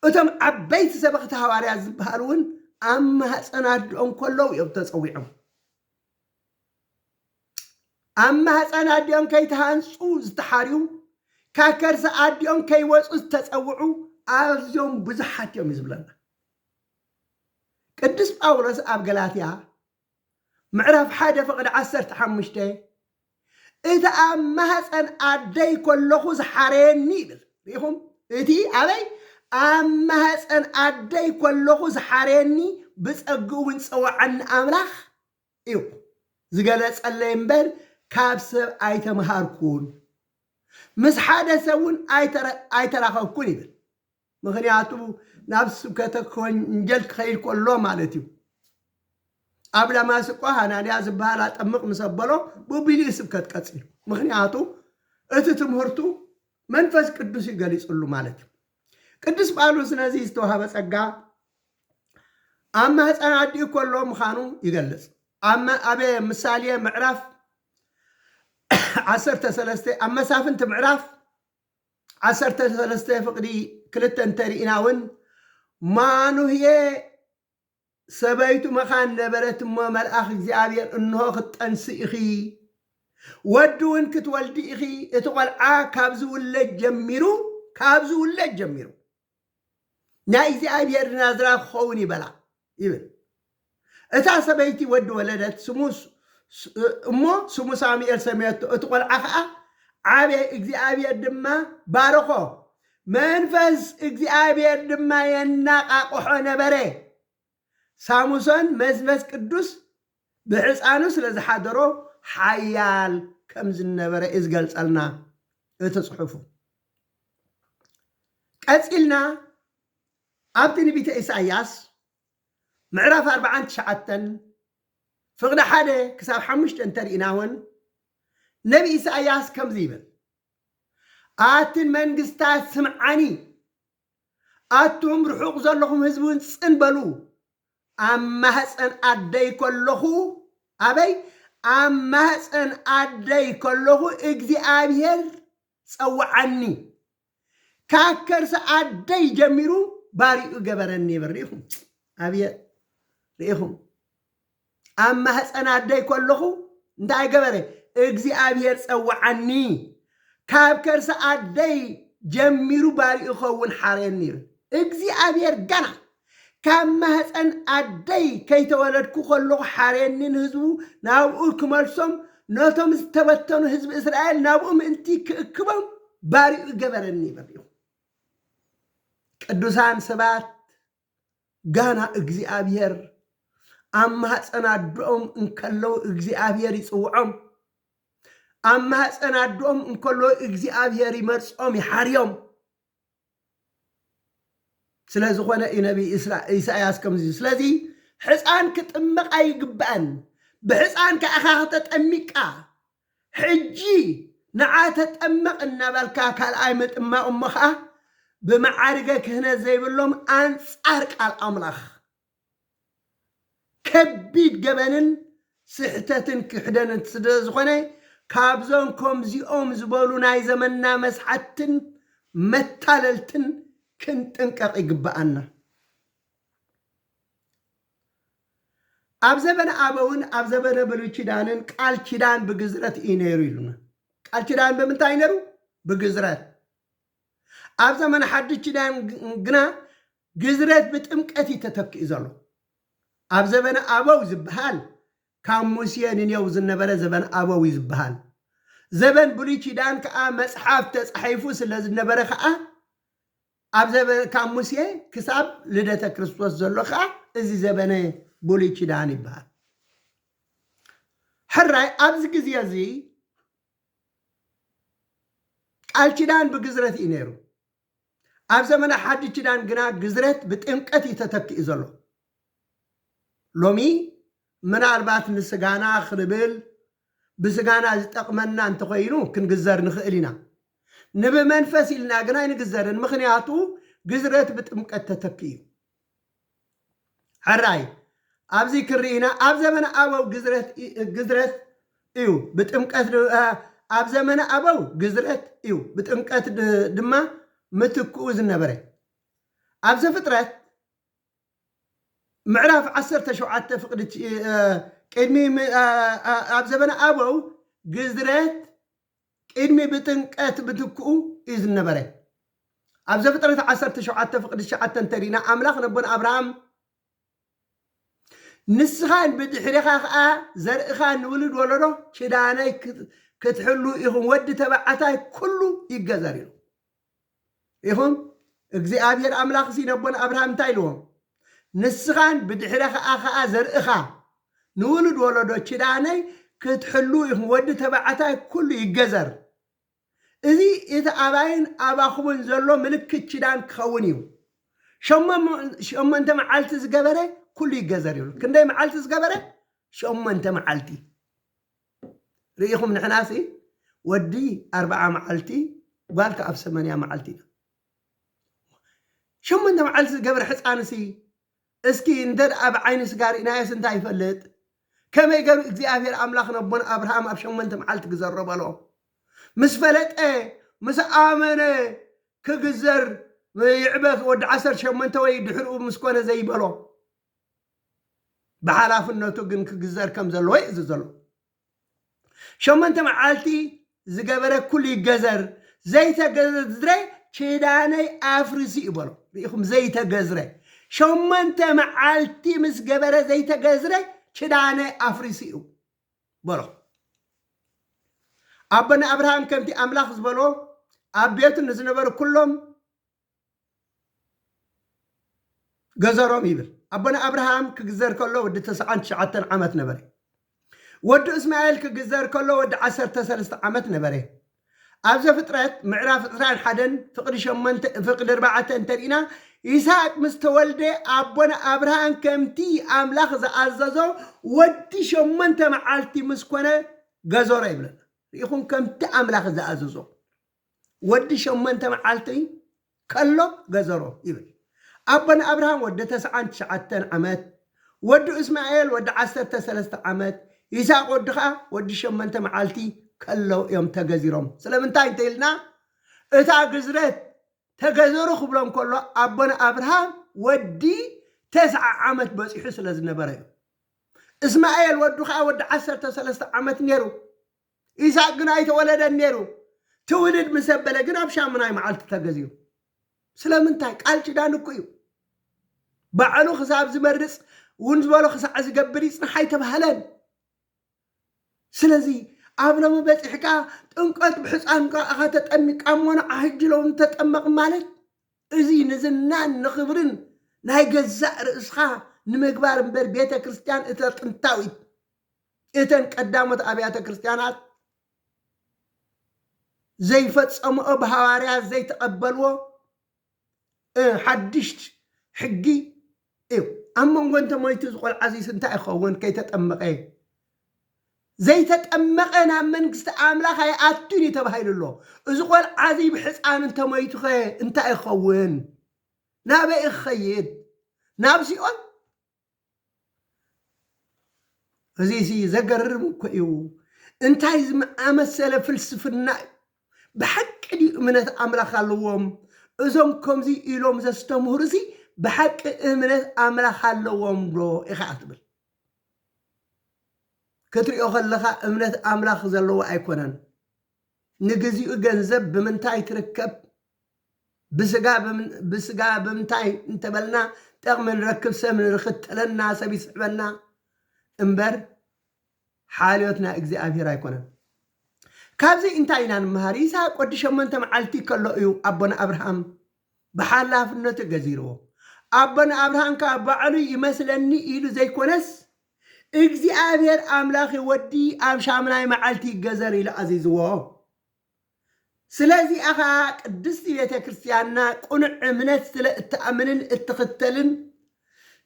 እቶም ዓበይቲ ሰበኽቲ ሃዋርያት ዝበሃሉ እውን ኣብ ማህፀን ኣዲኦም ከለዉ እዮም ተፀዊዖም ኣብ ማህፀን ኣዲኦም ከይተሃንፁ ዝተሓርዩ ካብ ከርሲ ኣዲኦም ከይወፁ ዝተፀውዑ ኣዝዮም ብዙሓት እዮም እዩ ዝብለና ቅዱስ ጳውሎስ ኣብ ገላትያ ምዕራፍ 1 ፍቅዲ 15 እቲ ኣብ ማህፀን ኣደይ ከለኹ ዝሓረየኒ ይብል ሪኢኹም እቲ ኣበይ ኣብ ማህፀን ኣደይ ከለኹ ዝሓረየኒ ብፀጊኡ እውን ፀዋዓኒ ኣምላኽ እዩ ዝገለፀለይ እምበር ካብ ሰብ ኣይተምሃርኩን ምስ ሓደ ሰብ እውን ኣይተራኸብኩን ይብል ምክንያቱ ናብ ስብከተ ወንጌል ክኸይድ ከሎ ማለት እዩ ኣብ ደማስቆ ሃናንያ ዝበሃል ኣጠምቕ ምስ ኣበሎ ብቢልኡ ስብከት ቀፂሉ ምክንያቱ እቲ ትምህርቱ መንፈስ ቅዱስ ይገሊፅሉ ማለት እዩ ቅዱስ ጳውሎስ ነዚ ዝተዋሃበ ፀጋ ኣብ ማህፀን ኣዲኡ ከሎ ምዃኑ ይገልፅ ኣብ ምሳሌ ምዕራፍ 13 ኣብ መሳፍንቲ ምዕራፍ 13 ፍቅዲ 2 እንተሪእና እውን ማኑህየ ሰበይቱ መኻን ነበረት እሞ መልኣኽ እግዚአብሔር እንሆ ክትጠንሲ ኢኺ ወዲ እውን ክትወልዲ ኢኺ እቲ ቆልዓ ካብ ዝውለድ ጀሚሩ ናይ እግዚአብሔር ናዝራ ክኸውን ይበላ ይብል እታ ሰበይቲ ወዲ ወለደት እሞ ስሙ ሳሙኤል ሰሚያቶ እቲ ቆልዓ ከዓ ዓብየ እግዚአብሔር ድማ ባረኾ መንፈስ እግዚአብሔር ድማ የናቃቅሖ ነበረ ሳሙሶን መንፈስ ቅዱስ ብሕፃኑ ስለ ዝሓደሮ ሓያል ከም ዝነበረ ይዝገልፀልና እቲ ፅሑፉ ቀፂልና ኣብ ትንቢተ ኢሳይያስ ምዕራፍ 49 ፍቅዲ 1 ክሳብ 5 እንተሪእና እውን ነቢ ኢሳይያስ ከምዚ ይብል ኣትን መንግስታት ስምዓኒ ኣቱም ርሑቕ ዘለኹም ህዝቢ እውን ፅንበሉ ኣብ ማህፀን ኣደይ ከለኹ ኣበይ ኣብ ማህፀን ኣደይ ከለኹ እግዚአብሔር ፀዋዓኒ ካብ ከርሲ ኣደይ ጀሚሩ ባሪኡ ገበረኒ ይብል ሪኢኹም ኣብየ ሪኢኹም ኣብ ማህፀን ኣደይ ከለኹ እንታይ ገበረ እግዚአብሔር ፀዋዓኒ ካብ ከርሲ ኣደይ ጀሚሩ ባሪኡ ኸውን ሓረየኒ ይብል እግዚአብሔር ገና ካብ ማህፀን ኣደይ ከይተወለድኩ ከለኹ ሓረየኒ ንህዝቡ ናብኡ ክመልሶም ነቶም ዝተበተኑ ህዝቢ እስራኤል ናብኡ ምእንቲ ክእክቦም ባሪኡ ገበረኒ ይብል ቅዱሳን ሰባት ጋና እግዚአብሔር አማህፀን አዶም እንከለው እግዚአብሔር ይጽውዖም አማህፀን አዶም እንከለው እግዚአብሔር ይመርጾም ይሓርዮም ስለዝኾነ ነቢ ኢሳያስ ከምዚ ስለዚ ሕፃን ክጥምቕ ኣይግባእን ብሕፃን ከኣኻ ተጠሚቃ ሕጂ ንዓ ተጠምቕ እናበልካ ካልኣይ ምጥማቕ እሞ ከዓ ብመዓርገ ክህነት ዘይብሎም ኣንጻር ቃል ኣምላኽ ከቢድ ገበንን ስሕተትን ክሕደንን ስለ ዝኾነ ካብዞም ከምዚኦም ዝበሉ ናይ ዘመንና መስሓትን መታለልትን ክንጥንቀቕ ይግባአና ኣብ ዘበነ ኣበውን ኣብ ዘበነ ብሉይ ኪዳንን ቃል ኪዳን ብግዝረት እዩ ነይሩ ኢሉና ቃል ኪዳን ብምንታይ ነይሩ ብግዝረት ኣብ ዘመነ ሓድሽ ኪዳን ግና ግዝረት ብጥምቀት ተተኪኡ ዘሎ ኣብ ዘበነ ኣበው ዝበሃል ካብ ሙሴ ንኔው ዝነበረ ዘበን ኣበው ዝበሃል ዘበን ብሉይ ኪዳን ከዓ መጽሓፍ ተጻሒፉ ስለ ዝነበረ ከዓ ኣብ ዘበን ካብ ሙሴ ክሳብ ልደተ ክርስቶስ ዘሎ ከዓ እዚ ዘበነ ብሉይ ኪዳን ይበሃል ሕራይ ኣብዚ ግዜ እዚ ቃል ኪዳን ብግዝረት እዩ ነይሩ ኣብ ዘመነ ሓድሽ ኪዳን ግና ግዝረት ብጥምቀት ተተኪኡ ዘሎ ሎሚ ምናልባት ንስጋና ክንብል ብስጋና ዝጠቕመና እንተኮይኑ ክንግዘር ንኽእል ኢና ንብመንፈስ ኢልና ግና ይንግዘርን ምክንያቱ ግዝረት ብጥምቀት ተተኪኡ ሕራይ ኣብዚ ክርኢና ኣብ ዘመነ ኣበው ግዝረት እዩ ብጥምቀት ኣብ ዘመነ ኣበው ግዝረት እዩ ብጥምቀት ድማ ምትክኡ ዝነበረ ኣብ ዘፍጥረት ምዕራፍ 17 ፍቅዲ ቅድሚ ኣብ ዘመነ ኣበው ግዝረት ቅድሚ ብጥምቀት ምትክኡ እዩ ዝነበረ ኣብ ዘፍጥረት 17 ፍቅዲ 9 እንተሪና ኣምላኽ ነቦን ኣብርሃም ንስኻን ብድሕሪኻ ከዓ ዘርእኻ ንውልድ ወለዶ ኪዳነይ ክትሕሉ ኢኹም ወዲ ተባዕታይ ኩሉ ይገዘር ኢሉ ኢኹም እግዚአብሔር ኣምላኽ ሲነቦን ኣብርሃም እንታይ ኢልዎም ንስኻን ብድሕሪኻ ከዓ ዘርእኻ ንውልድ ወለዶ ኪዳነይ ክትሕሉ ኢኹም ወዲ ተባዕታይ ኩሉ ይገዘር እዚ እቲ ኣባይን ኣባኹምን ዘሎ ምልክት ኪዳን ክኸውን እዩ ሸሞንተ መዓልቲ ዝገበረ ኩሉ ይገዘር ይብሉ ክንደይ መዓልቲ ዝገበረ ሸሞንተ መዓልቲ ርኢኹም ንሕናሲ ወዲ 40 መዓልቲ ጓልካ ኣብ 80 መዓልቲ ኢና ሸሞንተ መዓልቲ ዝገበረ ሕፃንሲ እስኪ እንተደ ኣብ ዓይኒ ስጋር ኢናየስ እንታይ ይፈልጥ ከመይ ገሩ እግዚአብሔር ኣምላኽ ነቦን ኣብርሃም ኣብ ሸሞንተ መዓልቲ ክዘረበሎ ምስ ፈለጠ ምስ ኣመነ ክግዘር ይዕበ ወዲ 18 ወይ ድሕርኡ ምስ ኮነ ዘይበሎ ብሓላፍነቱ ግን ክግዘር ከም ዘለዎ እዩ ዘሎ ሸሞንተ መዓልቲ ዝገበረ ኩሉ ይገዘር ዘይተገዝረ ኪዳነይ ኣፍርሲ ይበሎ ርኢኹም ዘይተገዝረ ሸሞንተ መዓልቲ ምስ ገበረ ዘይተገዝረ ኪዳነይ ኣፍርሲ እዩ በሎ ኣቦና ኣብርሃም ከምቲ ኣምላኽ ዝበሎ ኣብ ቤቱ ንዝነበሩ ኩሎም ገዘሮም ይብል ኣቦና ኣብርሃም ክግዘር ከሎ ወዲ 99 ዓመት ነበረ ወዲ እስማኤል ክግዘር ከሎ ወዲ 13 ዓመት ነበረ ኣብ ዘፍጥረት ምዕራፍ 21 ፍቅዲ 4 እንተሪኢና ይስሐቅ ምስ ተወልደ ኣቦና ኣብርሃም ከምቲ ኣምላኽ ዝኣዘዞ ወዲ 8 መዓልቲ ምስ ኮነ ገዘሮ ይብለና ርኢኹም ከምቲ ኣምላኽ ዝኣዘዞ ወዲ 8 መዓልቲ ከሎ ገዘሮ ይብል ኣቦና ኣብርሃም ወዲ 99 ዓመት ወዲ እስማኤል ወዲ 13 ዓመት ይስሐቅ ወዲ ከዓ ወዲ 8 መዓልቲ ከሎ እዮም ተገዚሮም ስለምንታይ እንተኢልና እታ ግዝረት ተገዘሩ ክብሎም ከሎ ኣቦና ኣብርሃም ወዲ 9 ዓመት በፂሑ ስለ ዝነበረ እዩ እስማኤል ወዲ ከዓ ወዲ 13 ዓመት ነይሩ ይስሐቅ ግን ኣይተወለደን ነይሩ ትውልድ ምስ ኣበለ ግን ኣብ ሻሙናይ መዓልቲ ተገዚሩ ስለምንታይ ቃል ኪዳን እኮ እዩ ባዕሉ ክሳብ ዝመርፅ እውን ዝበሎ ክሳዕ ዝገብር ይፅንሓ ኣይተባህለን ስለዚ ኣብ ሎሚ በፂሕካ ጥምቀት ብሕፃንካ ኣኻ ተጠሚቃ እሞኖ ሕጂ ሎም ተጠመቕ ማለት እዚ ንዝናን ንኽብርን ናይ ገዛእ ርእስኻ ንምግባር እምበር ቤተ ክርስቲያን እተ ጥንታዊት እተን ቀዳሞት ኣብያተ ክርስቲያናት ዘይፈጸምኦ ብሃዋርያት ዘይተቐበልዎ ሓድሽ ሕጊ እዩ ኣብ መንጎ እንተሞይቱ ዝቆልዓ እዙይ እንታይ ይኸውን ከይተጠመቐ ዘይተጠመቐ ናብ መንግስቲ ኣምላኽ ኣይኣቱን እዩ ተባሂሉ ኣሎ እዚ ቆልዓ እዙይ ብሕፃን እንተሞይቱ ኸ እንታይ ይኸውን ናበይ ክኸይድ ናብ ሲኦል እዚ ዘገርም እኮ እዩ እንታይ ዝኣመሰለ ፍልስፍና ብሓቂ ድዩ እምነት ኣምላኽ ኣለዎም እዞም ከምዚ ኢሎም ዘስተምህሩ እዚ ብሓቂ እምነት ኣምላኽ ኣለዎም ዶ ኢኻ ትብል ክትሪኦ ከለኻ እምነት ኣምላኽ ዘለዎ ኣይኮነን ንግዚኡ ገንዘብ ብምንታይ ትርከብ ብስጋ ብምንታይ እንተበልና ጠቕሚ ንረክብ ሰብ ንርክተለና ሰብ ይስዕበና እምበር ሓልዮትና እግዚኣብሔር ኣይኮነን ካብዚ እንታይ ኢና ንምሃር ይስሐቅ ወዲ 8 መዓልቲ ከሎ እዩ ኣቦና ኣብርሃም ብሓላፍነቱ ገዚርዎ ኣቦና ኣብርሃም ካብ ባዕሉ ይመስለኒ ኢሉ ዘይኮነስ እግዚኣብሔር ኣምላኽ ወዲ ኣብ ሻምናይ መዓልቲ ገዘር ኢሉ ኣዚዝዎ ስለዚ ኣኻ ቅድስቲ ቤተ ክርስቲያንና ቁኑዕ እምነት ስለ እትኣምንን እትኽተልን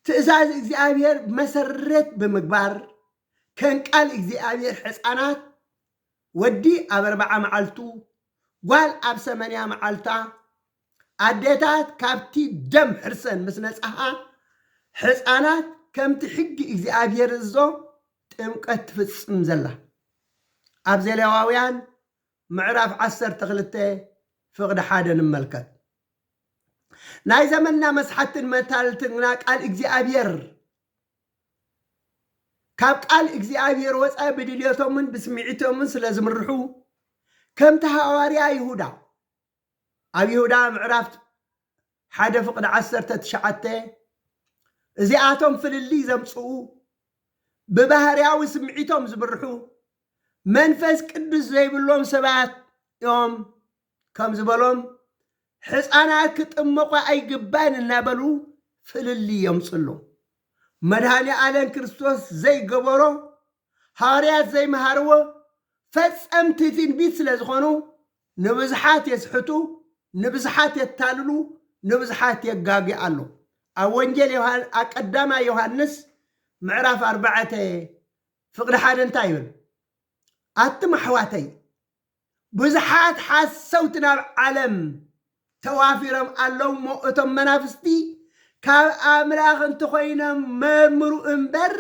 ትእዛዝ እግዚኣብሔር መሰረት ብምግባር ከንቃል እግዚኣብሔር ሕፃናት ወዲ ኣብ 40 መዓልቱ ጓል ኣብ 80 መዓልታ ኣዴታት ካብቲ ደም ሕርሰን ምስ ነፃሃ ሕፃናት ከምቲ ሕጊ እግዚኣብሔር እዞ ጥምቀት ትፍፅም ዘላ ኣብ ዘሌዋውያን ምዕራፍ 12 ፍቕዲ 1 ንመልከት ናይ ዘመንና መስሓትን መታልትና ቃል እግዚኣብሔር ካብ ቃል እግዚኣብሔር ወፃኢ ብድልዮቶምን ብስምዒቶምን ስለ ዝምርሑ ከምቲ ሃዋርያ ይሁዳ ኣብ ይሁዳ ምዕራፍ 1 ፍቕዲ 19 እዚኣቶም ፍልሊ ዘምፅኡ ብባህርያዊ ስምዒቶም ዝምርሑ መንፈስ ቅዱስ ዘይብሎም ሰባት እዮም ከም ዝበሎም ሕፃናት ክጥመቑ ኣይግባን እናበሉ ፍልሊ የምፅሉ መድሃኒ ዓለም ክርስቶስ ዘይገበሮ ሃዋርያት ዘይመሃርዎ ፈጸምቲ ትንቢት ስለ ዝኾኑ ንብዙሓት የስሕቱ ንብዙሓት የታልሉ ንብዙሓት የጋግኣሉ ኣብ ወንጌል ቀዳማ ዮሃንስ ምዕራፍ 4 ፍቕዲ 1 እንታይ ይብል ኣትም ኣሕዋተይ ብዙሓት ሓሰውቲ ናብ ዓለም ተዋፊሮም ኣለዉ እሞ እቶም መናፍስቲ ካብ ኣምላኽ እንተኾይኖም መርምሩ እምበር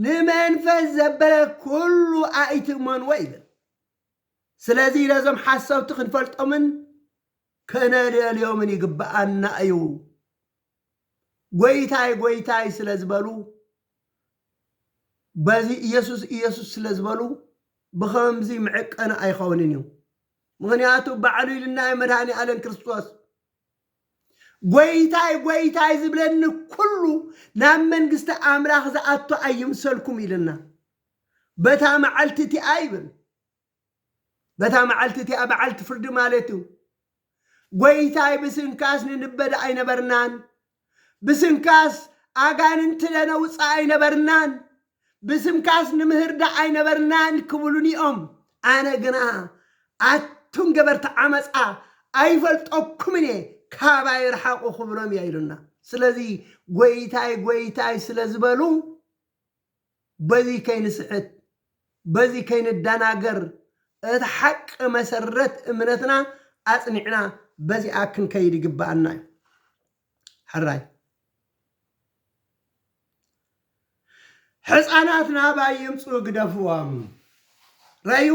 ንመንፈስ ዘበለ ኩሉ ኣይትእመንዎ ይብል ስለዚ ነዞም ሓሰውቲ ክንፈልጦምን ከነልዮምን ይግብኣና እዩ ጎይታይ ስለ ዝበሉ በዚ ኢየሱስ ስለ ዝበሉ ብኸምዚ ምዕቀነ ኣይኸውንን እዩ ምክንያቱ ባዕሉ ኢልና መድሃኒ ዓለም ክርስቶስ ጎይታይ ዝብለኒ ኩሉ ናብ መንግስቲ ኣምላኽ ዝኣቱ ኣይምሰልኩም ኢልና በታ መዓልቲ እቲኣ ይብል በታ መዓልቲ እቲኣ መዓልቲ ፍርዲ ማለት እዩ ጎይታይ ብስንካስ ንንበደ ኣይነበርናን ብስንካስ ኣጋንንቲ ለነውፃእ ኣይነበርናን ብስንካስ ንምህርዳ ኣይነበርናን ክብሉን እዮም ኣነ ግና ኣቱም ገበርቲ ዓመፃ ኣይፈልጠኩምን እየ ካባይ ረሓቁ ክብሎም እያ ኢሉና ስለዚ ጎይታይ ስለ ዝበሉ በዚ ከይንስሕት በዚ ከይንደናገር እቲ ሓቂ መሰረት እምነትና ኣፅኒዕና በዚኣ ክንከይድ ይግባአና እዩ ሕራይ ሕፃናት ናባይ ይምፁ ግደፍዎም ረዩ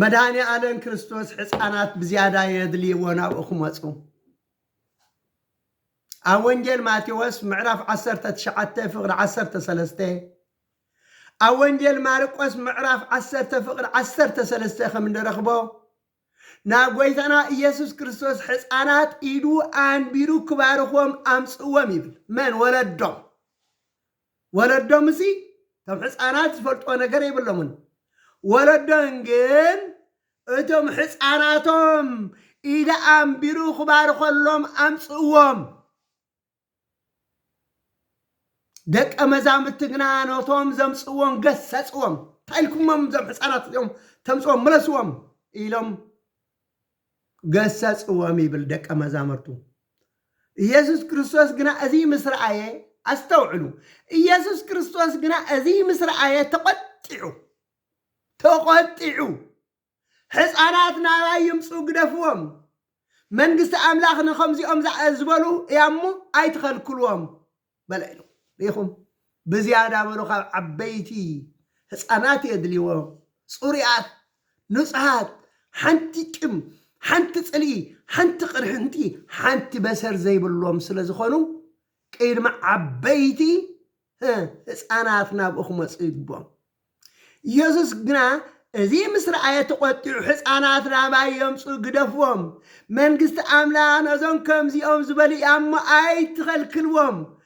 መድሃኒ ዓለም ክርስቶስ ሕፃናት ብዝያዳ የድልይዎ ናብኡ ክመፁ ኣብ ወንጌል ማቴዎስ ምዕራፍ 19 ፍቕዲ 13 ኣብ ወንጌል ማርቆስ ምዕራፍ 10 ፍቕዲ 13 ከም እንረኽቦ ናብ ጎይታና ኢየሱስ ክርስቶስ ሕፃናት ኢዱ ኣንቢሩ ክባርኽዎም ኣምፅዎም ይብል መን ወለዶም እሲ እቶም ሕፃናት ዝፈልጦ ነገር የብሎምን ወለዶም ግን እቶም ሕፃናቶም إذا أنبروا خبار خلهم أمسوهم دك أمزام التجنان وطوم زمسوهم قسسوهم تايلكم ممزم حسانات يوم تمسوهم ملسوهم إلهم قسسوهم يبل دك أمزامرتو يسوس كريستوس قنا أزي مصر آية أستوعلوا يسوس كريستوس قنا أزي مصر آية تقطعوا حساناتنا لا يمسو قدفوهم من قست أملاخنا خمسي أمزع أزبلو يامو أيتخل كلهم بلعلو ليخم بزيادة بلوخا عبيتي حسانات يدليوهم صوريات نصحات حنتي كم حنت تسألي حنت قرحنتي حنت بسر زي باللوم سلازخونو كير مع عبيتي حساناتنا بأخو مصيبهم يسوس قنا زي مصر آية تقطع حساناتنا ما يمسو قدفوهم من قست أملاخنا زون كم زي أم زبالي أمو أيتخل كلهم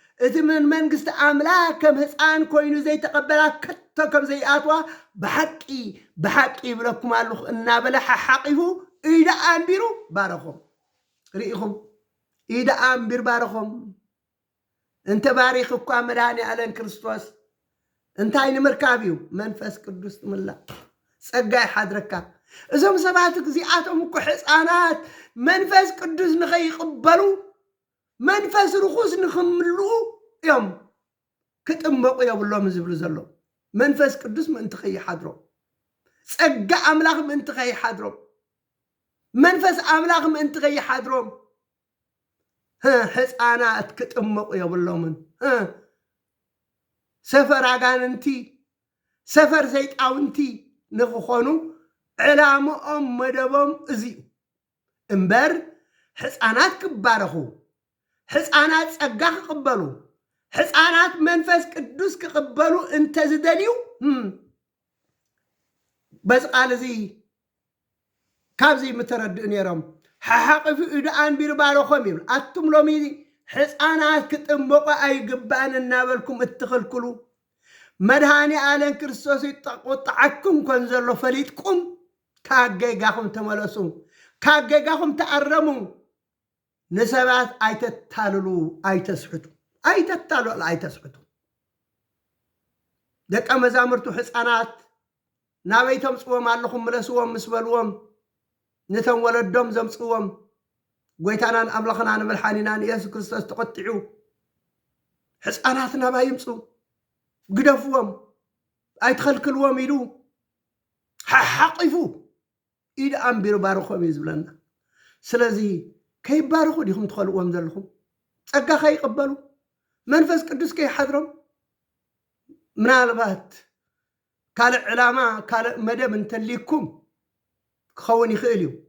من قست أملاك كم حسان كوينو زي تقبلا كتو كم زي آتوا بحقي بلكم ألوخ إنا بلح حقفو إذا أنبروا بارخهم رئيهم إذا أنبر بارخهم انت باريخك مداني على كريستوس انت عين مركابيو منفس قدوس ملا صقاي حضرك إذا سبعتك زياتهم كحصانات منفس قدوس نخي يقبلوا منفس رخوص نخملو يوم كتمقوا يا بالله مزبلو زلو منفس قدوس من تخي حضرو صقا أملاخ من تخي حضرو منفس أملاخ من تغي حضرهم حسانات كتمقوا يا بالله من سفر عقان انتي سفر زيت او انتي نخخونو علامهم مدبهم ازيو امبر حسانات كبارخو حسانات صقاخ قبلو حسانات منفس قدوس كقبلو انت زدليو بس قال زي كابزي متردد نيرم حقف إذا أنبير بارخم يبل أتم لومي حسانات كتمبقى أي قبان النابلكم اتخلكلو مدهاني آلان كريستوس يتقطعكم كنزلو فليتكم كاقيقاكم تملسون كاقيقاكم تأرمون نسبات أي تتاللو أي تسحتو أي تتالو أي تسحتو دك أمزامرتو حسانات نابيتهم صوام علىكم ملسوهم مسبلوهم نتن ولدهم زمصوهم قويتانا أملخنا نملحانينا يسوع كريستوس تقطعوا حساناتنا ما يمصوا قدفوهم أيتخلكلوهم يلو حقفوا إذا أنبروا بارخهم يزبلنا سلازي كي بارخوا ديهم تخلوهم زلهم صقا خي يقبلوا منفس قدوس كي حضرهم منالبات كال علامة كال مدب انتليكم خوني خيليو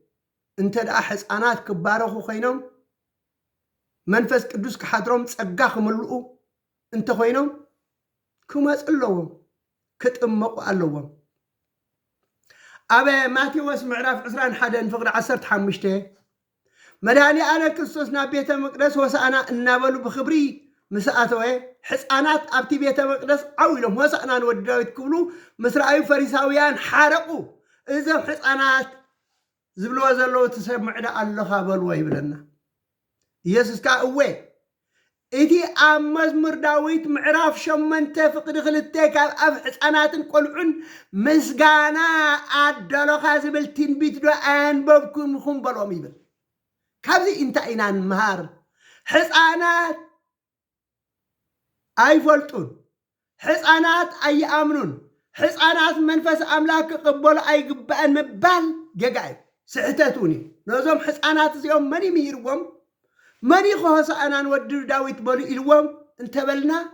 انت الأحس أنات كبارخو خينهم منفس قدوس كحضرهم صقا خملؤوا انت خينهم كما صلوهم كتمقوا اللوهم أبي ماتيوس معراف 21 فقرة 15 مداني أنا كريستوسنا بيت مقدس وسأنا النابلو بخبري مسأتوه حسانات أبتي بيت مقدس عويلهم وسأنا نوداو يتكبلو مسرائي فريساويان حارقوا إذا حسانات زبلوا زلوا تسمع دا الله خابلوا يبلنا يسوس كأوه إتي مزمور داويت معراف شمنت فقد خلتك أف حسانات قلعن مسقانا أدلو خازبلتين بيتدو أنببكم خم بلوم يبل كابزي انت إنان مهار حسانات أي فلتون حسانات أي أمنون حسانات منفس أملاك قبول أي قبان مبال جاقاي سحتاتوني نظام حسانات زيهم ماني ميروهم ماني خوص أنا نودر داويت بولي إلوهم انتبلنا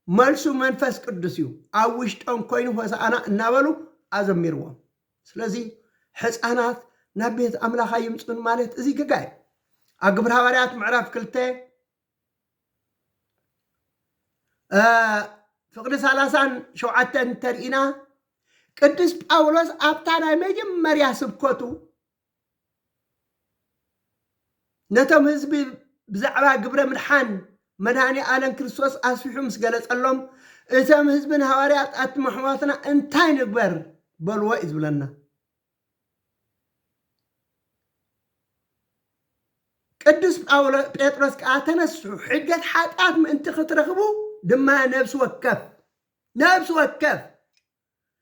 مالسو منفس قدسيو أوشت أم كوين خوص أنا نابلو أزم ميروهم سلازي حسانات نبيت أملاك يمسون مالت زي جاقاي أقبر هواريات معراف كلتي فقد سالسان شوعتن ترئينا قدس باولوس أبتانا مجمريا سبكوتو نتم هزبي بزعبا قبر مدحان مداني آلان كريستوس أسفحو مسقلت اللهم إتم هزبن هواريات أتمحواتنا انتاي نقبر بلوائز بلنا ቅዱስ ጴጥሮስ ተነሱ ሕገት ሓጣት ምእንቲ ክትረኽቡ ድማ ነብስ ወከፍ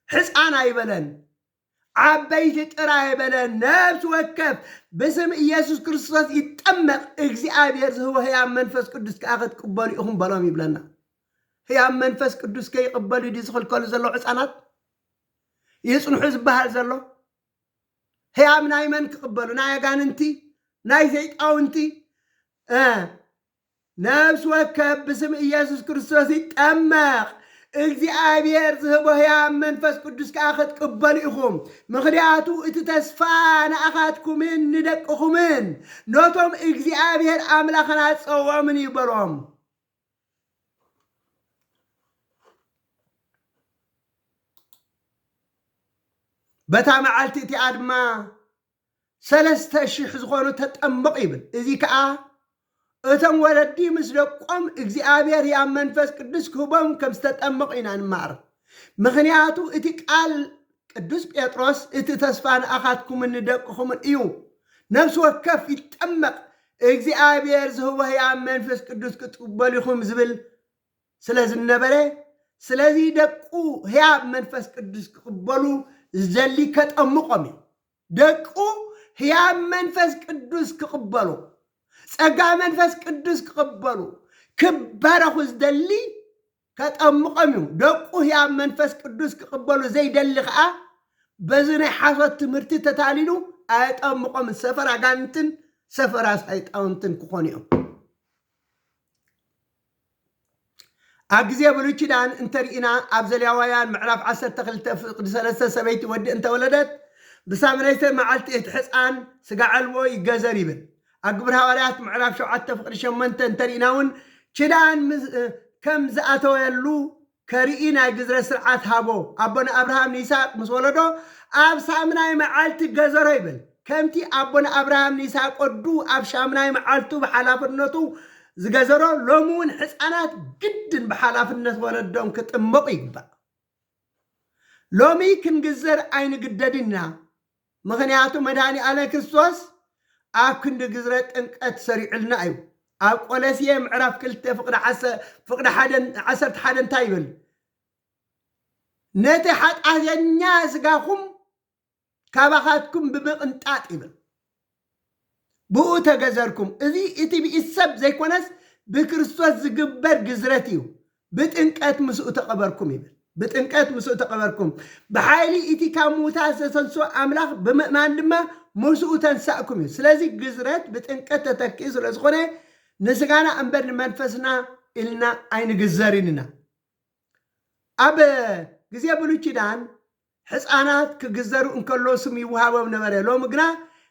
ሕፃን ኣይበለን ዓበይቲ ጥራ ኣይበለን ነብስ ወከፍ ብስም ኢየሱስ ክርስቶስ ይጠመቕ እግዚአብሔር ዝህቦ ሕያው መንፈስ ቅዱስ ከዓ ክትቅበሉ ኢኹም በሎም ይብለና ሕያው መንፈስ ቅዱስ ከይቅበሉ ዲ ዝኽልከሉ ዘሎ ሕፃናት ይጽንሑ ዝበሃል ዘሎ ሕያው ናይ መን ክቅበሉ ናይ ኣጋንንቲ ናይ ሰይጣውንቲ ነብስ ወከፍ ብስም ኢየሱስ ክርስቶስ ይጠመቕ እግዚአብሔር ዝህቦ ሕያው መንፈስ ቅዱስ ከዓ ክትቅበሉ ኢኹም ምኽንያቱ እቲ ተስፋ ንኣኻትኩምን ንደቅኹምን ነቶም እግዚአብሔር ኣምላኽና ፀውዖምን ይበሎም በታ መዓልቲ እቲ ኣድማ 3,000 ዝኾኑ ተጠመቑ ይብል እዚ ከዓ እቶም ወለዲ ምስ ደቆም እግዚአብሔር ሕያው መንፈስ ቅዱስ ክህቦም ከም ዝተጠመቑ ኢና ንማር ምኽንያቱ እቲ ቃል ቅዱስ ጴጥሮስ እቲ ተስፋ ንኣኻትኩምን ንደቅኹምን እዩ ነብሲ ወከፍ ይጠመቕ እግዚአብሔር ዝህቦ ሕያው መንፈስ ቅዱስ ክትቅበሉ ኢኹም ዝብል ስለ ዝነበረ ስለዚ ደቁ ሕያው መንፈስ ቅዱስ ክቅበሉ ዝደሊ ከጠምቆም እዩ ደቁ ሕያው መንፈስ ቅዱስ ክቅበሉ ጸጋ መንፈስ ቅዱስ ክቅበሉ ክባረኹ ዝደሊ ከጠምቆም እዩ ደቁ ሕያው መንፈስ ቅዱስ ክቅበሉ ዘይደሊ ከዓ በዚ ናይ ሓሶት ትምህርቲ ተታሊሉ ኣይጠምቆም ሰፈር ኣጋንንትን ሰፈር ሰይጣውንትን ክኾኑ እዮም ኣብ ግዜ ብሉይ ኪዳን እንተሪኢና ኣብ ዘሌዋውያን ምዕራፍ 12 ፍቅዲ 3 ሰበይቲ ወዲ እንተወለደት ብሳምናይተ መዓልቲ እቲ ሕፃን ስጋ ዓልቦ ይገዘር ይብል ኣብ ግብረ ሐዋርያት ምዕራፍ 7 ፍቅዲ 8 እንተሪኢና እውን ኪዳን ከም ዝኣተወሉ ከርኢ ናይ ግዝረ ስርዓት ሃቦ ኣቦና አብርሃም ንይስሐቅ ምስ ወለዶ ኣብ ሳምናይ መዓልቲ ገዘሮ ይብል ከምቲ ኣቦና አብርሃም ንይስሐቅ ወዱ ኣብ ሳምናይ መዓልቱ ብሓላፍነቱ ዝገዘሮ ሎሚ እውን ሕፃናት ግድን ብሓላፍነት ወለዶም ክጥመቑ ይግባእ ሎሚ ክንግዘር ኣይንግደድና ምኽንያቱ መድሃኒ ኣለ ክርስቶስ ኣብ ክንዲ ግዝረ ጥምቀት ሰሪዑልና እዩ ኣብ ቆሎስየ ምዕራፍ 2 ፍቅዲ 11 እንታይ ይብል ነቲ ሓጣዘኛ ስጋኹም ካባኻትኩም ብምቕንጣጥ ይብል ብኡ ተገዘርኩም እዚ እቲ ብኢሰብ ዘይኮነስ ብክርስቶስ ዝግበር ግዝረት እዩ ብጥንቀት ምስኡ ተቐበርኩም ይብል ብጥንቀት ምስኡ ተቐበርኩም ብሓይሊ እቲ ካብ ሙታን ዝተንስኦ ኣምላኽ ብምእማን ድማ ምስኡ ተንሳእኩም እዩ ስለዚ ግዝረት ብጥንቀት ተተኪኡ ስለ ዝኾነ ንስጋና እምበር ንመንፈስና ኢልና ኣይንግዘርን ኢና ኣብ ግዜ ብሉይ ኪዳን ሕፃናት ክግዘሩ እንከሎ ስም ይወሃቦም ነበረ ሎሚ ግና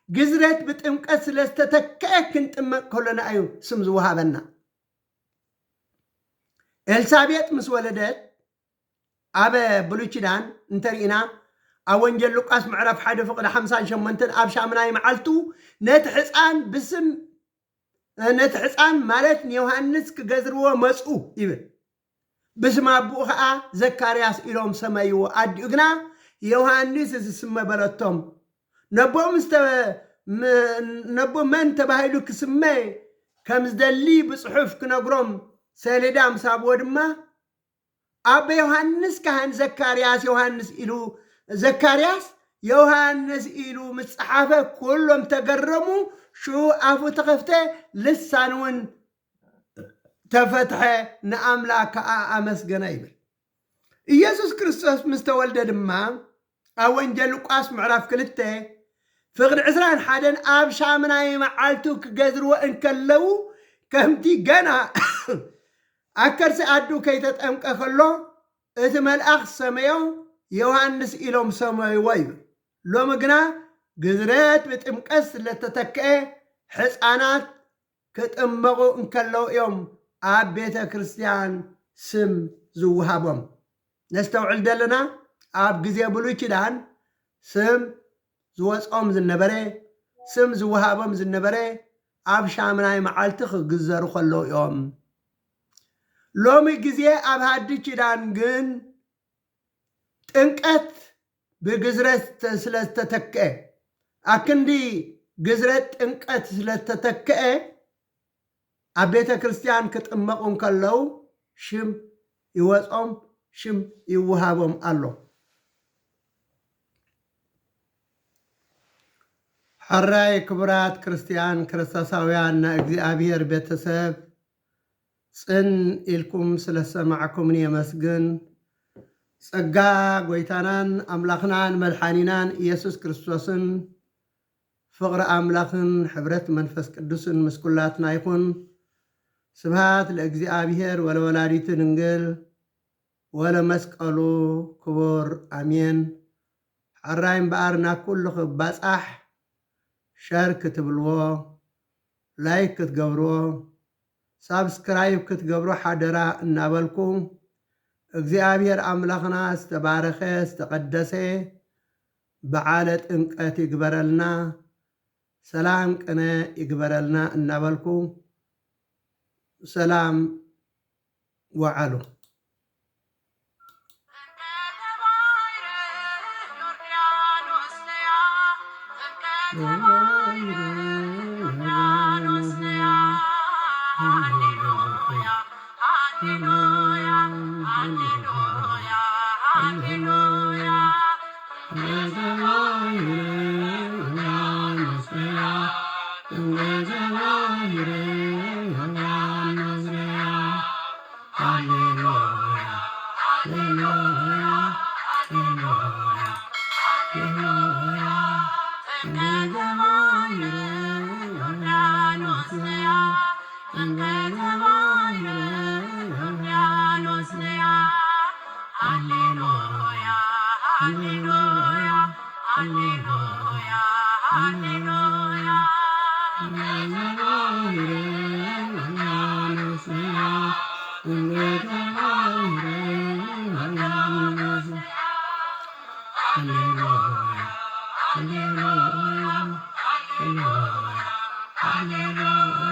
ግዝረት ብጥምቀት ስለ ዝተተክዐ ክንጥመቕ ከለና እዩ ስም ዝወሃበና ኤልሳቤጥ ምስ ወለደት ኣብ ብሉይ ኪዳን እንተሪኢና ኣብ ወንጌል ሉቃስ ምዕራፍ 1 ፍቅዲ 58 ኣብ ሻምናይ መዓልቱ ነቲ ሕፃን ማለት ንዮሃንስ ክገዝርዎ መፁ ይብል ብስም ኣቡኡ ከዓ ዘካርያስ ኢሎም ሰመይዎ ኣዲኡ ግና ዮሃንስ ዝስመ በለቶም ነቦ መን ተባሂሉ ክስመ ከም ዝደሊ ብፅሑፍ ክነግሮም ሰሌዳ ምሳብዎ ድማ ኣበ ዮሃንስ ካህን ዘካርያስ ዮሃንስ ኢሉ ምጽሓፈ ኩሎም ተገረሙ ሹ ኣፉ ተኸፍተ ልሳን እውን ተፈትሐ ንኣምላክ ኣመስገና ይብል ኢየሱስ ክርስቶስ ምስ ተወልደ ድማ ኣብ ወንጌል ሉቃስ ምዕራፍ 2 ፍቅዲ 21 ኣብ ሻምናይ መዓልቱ ክገዝርዎ እንከለው ከምቲ ገና ኣከርሲ ኣዱ ከይተጠምቀ ከሎ እቲ መልኣኽ ሰመዮ ዮሃንስ ኢሎም ሰመይዎ ይብል ሎሚ ግና ግዝረት ብጥምቀት ስለተተክዐ ሕፃናት ክጥመቑ እንከለው እዮም ኣብ ቤተ ክርስቲያን ስም ዝውሃቦም ነስተውዕል ዘለና ኣብ ግዜ ብሉይ ኪዳን ስም ዝወፅኦም ዝነበረ ስም ዝውሃቦም ዝነበረ ኣብ ሻምናይ መዓልቲ ክግዘሩ ከለው እዮም ሎሚ ግዜ ኣብ ሓድሽ ኪዳን ግን ጥምቀት ብግዝረት ስለዝተተክዐ ኣብ ክንዲ ግዝረት ጥምቀት ስለተተክአ ኣብ ቤተ ክርስቲያን ክጥመቑ ከለው ሽም ይወጾም ሽም ይወሃቦም ኣሎ። ሕራይ ክቡራት ክርስቲያን ክርስቶሳውያን ናይ እግዚኣብሔር ቤተሰብ ጽን ኢልኩም ስለሰማዕኩምን የመስግን። ጸጋ ጎይታናን ኣምላኽናን መድሓኒናን ኢየሱስ ክርስቶስን ፍቕሪ ኣምላኽን ሕብረት መንፈስ ቅዱስን ምስ ኩላትና ይኹን። ስብሃት ለእግዚአብሔር ወለወላዲቱ ድንግል ወለመስቀሉ ክቡር አሜን። ሕራይ እምበኣር ናብ ኩሉ ክባጻሕ ሸር ክትብልዎ፣ ላይክ ክትገብርዎ፣ ሳብስክራይብ ክትገብሮ ሓደራ እናበልኩ እግዚአብሔር ኣምላኽና ዝተባረኸ ዝተቐደሰ በዓለ ጥምቀት ይግበረልና፣ ሰላም ቅነ ይግበረልና እናበልኩ ሰላም ወዓሉ። Hallelujah.